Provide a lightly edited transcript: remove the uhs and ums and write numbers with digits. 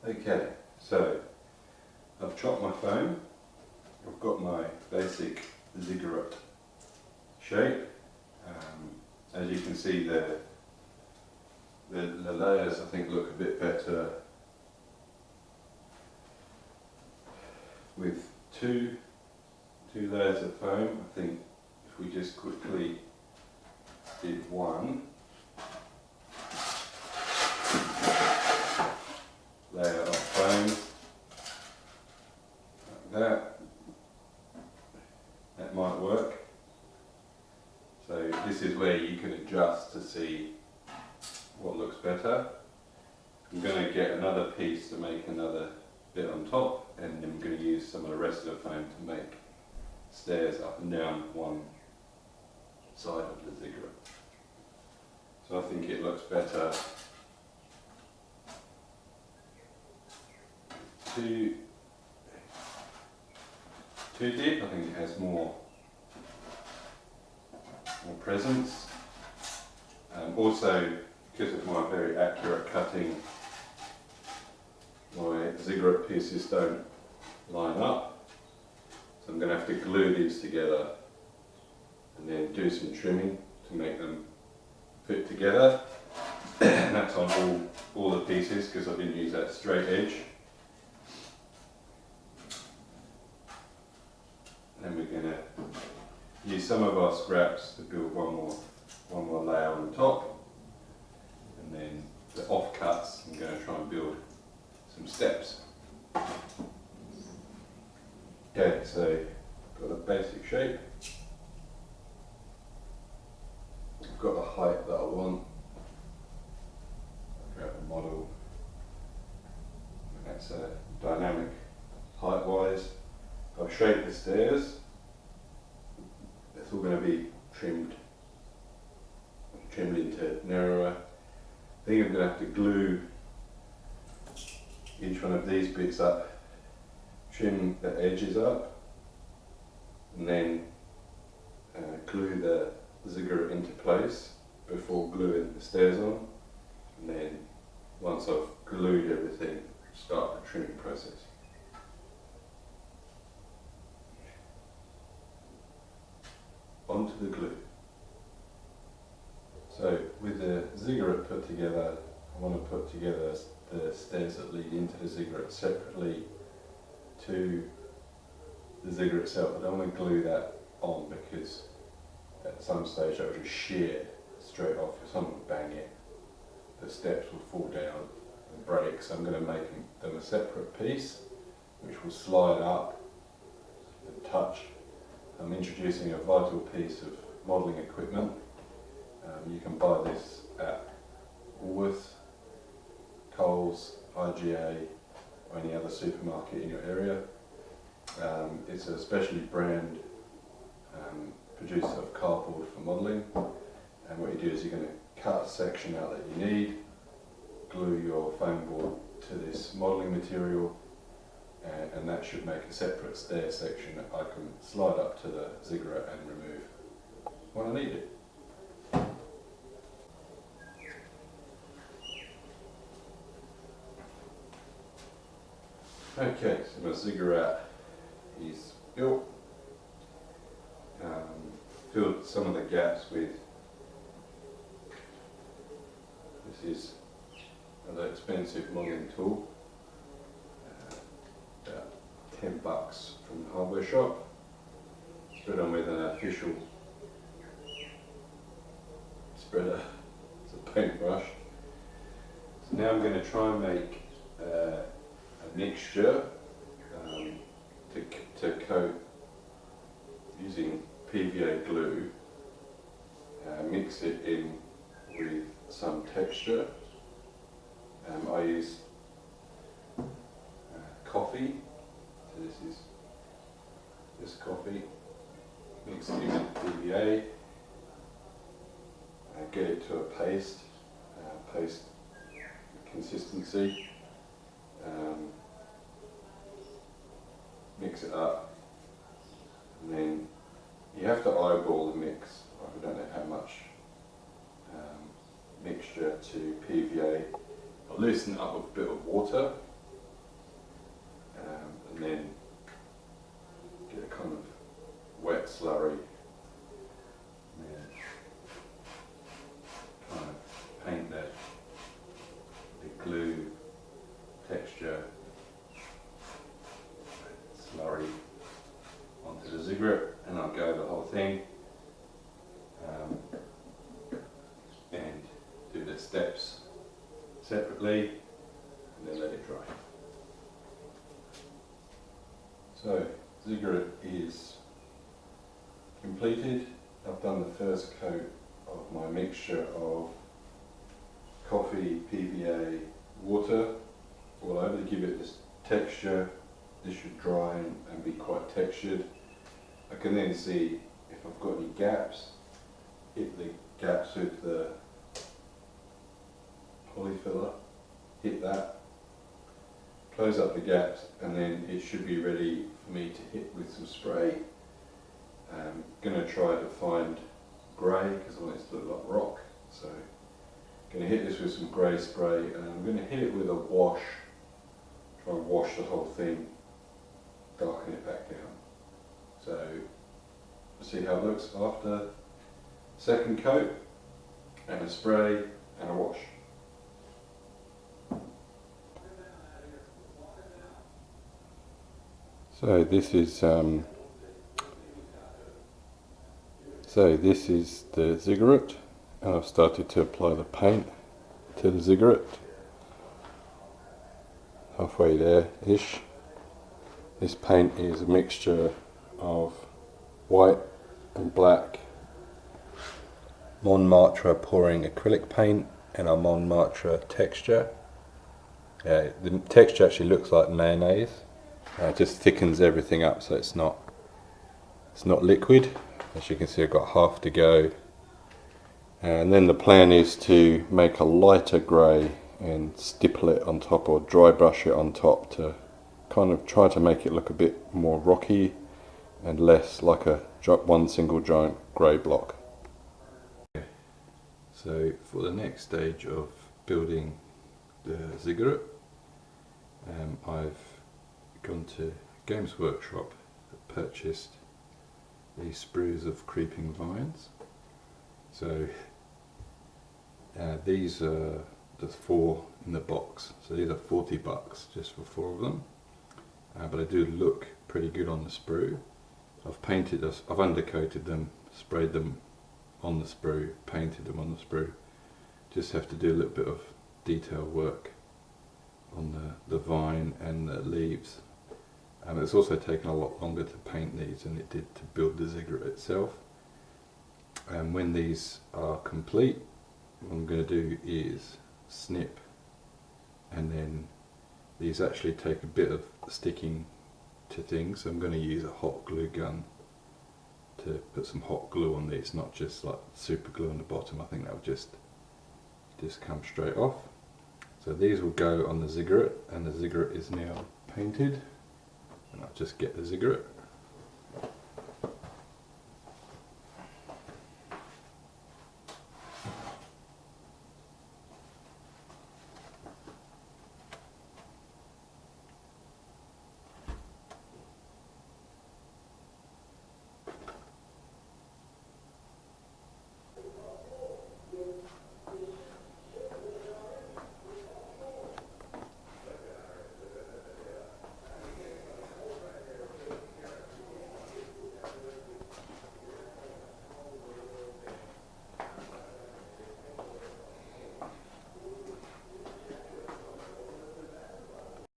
Okay, so I've chopped my foam. I've got my basic Ziggurat shape. As you can see, the layers I think look a bit better with two layers of foam. I think if we just quickly did one layer of foam like that might work. So this is where you can adjust to see what looks better. I'm going to get another piece to make another bit on top, and then I'm going to use some of the rest of the foam to make stairs up and down one side of the Ziggurat. So I think it looks better too deep. I think it has more presence. Also, because of my very accurate cutting, my Ziggurat pieces don't line up, so I'm going to have to glue these together and then do some trimming to make them fit together. And that's on all the pieces because I didn't use that straight edge. And then we're going to use some of our scraps to build one more layer on the top, and then the offcuts I'm going to try and build some steps. Okay, so got a basic shape. I've got the height that I want. I'll grab the model. And that's a dynamic height wise. I've shaped the stairs. It's all going to be trimmed into narrower. I think I'm going to have to glue each one of these bits up, trim the edges up, and then glue the Ziggurat into place before gluing the stairs on. And then once I've glued everything, start the trimming process. Onto the glue. So with the Ziggurat put together, I want to put together the stairs that lead into the Ziggurat separately to the Ziggurat itself. I don't want to glue that on because at some stage that would just shear straight off. If someone would bang it, the steps will fall down and break. So I'm going to make them a separate piece which will slide up and touch. I'm introducing a vital piece of modelling equipment. You can buy this at Woolworths, Coles, IGA, or any other supermarket in your area. It's a specially brand producer of cardboard for modelling, and what you do is you're going to cut a section out that you need, glue your foam board to this modelling material, and that should make a separate stair section that I can slide up to the Ziggurat and remove when I need it. Okay, so my Ziggurat is built. Filled some of the gaps with, this is another expensive modelling tool, about $10 from the hardware shop. Spread on with an official spreader, it's a paintbrush. So now I'm going to try and make a mixture to coat using PVA glue, mix it in with some texture. I use coffee, so this is coffee, mix it in with PVA, get it to a paste consistency, mix it up, and then you have to eyeball the mix. I don't know how much mixture to PVA. I'll loosen it up with a bit of water and then get a kind of wet slurry, and then kind of paint the glue texture slurry onto the Ziggurat, and I'll go the whole thing and do the steps separately and then let it dry. So Ziggurat is completed. I've done the first coat of my mixture of coffee, PVA, water all over to give it this texture. This should dry and be quite textured. I can then see if I've got any gaps, hit the gaps with the polyfiller, hit that, close up the gaps, and then it should be ready for me to hit with some spray. I'm going to try to find grey because I want it to look like rock. So I'm going to hit this with some grey spray, and I'm going to hit it with a wash, try and wash the whole thing, darken it back down. So we'll see how it looks after second coat and a spray and a wash. So this is the Ziggurat, and I've started to apply the paint to the Ziggurat. Halfway there-ish. This paint is a mixture of white and black Montmartre pouring acrylic paint and a Montmartre texture. The texture actually looks like mayonnaise. It just thickens everything up so it's not liquid. As you can see, I've got half to go, and then the plan is to make a lighter grey and stipple it on top or dry brush it on top to kind of try to make it look a bit more rocky and less like one single giant grey block. So for the next stage of building the Ziggurat, I've gone to Games Workshop, purchased these sprues of creeping vines. So these are the 4 in the box, so these are $40 just for 4 of them, but they do look pretty good on the sprue. I've undercoated them, sprayed them on the sprue, painted them on the sprue. Just have to do a little bit of detail work on the vine and the leaves. It's also taken a lot longer to paint these than it did to build the Ziggurat itself. And when these are complete, what I'm going to do is snip, and then these actually take a bit of sticking to things, so I'm going to use a hot glue gun to put some hot glue on these, not just like super glue on the bottom. I think that would just come straight off. So these will go on the Ziggurat, and the Ziggurat is now painted. And I'll just get the Ziggurat.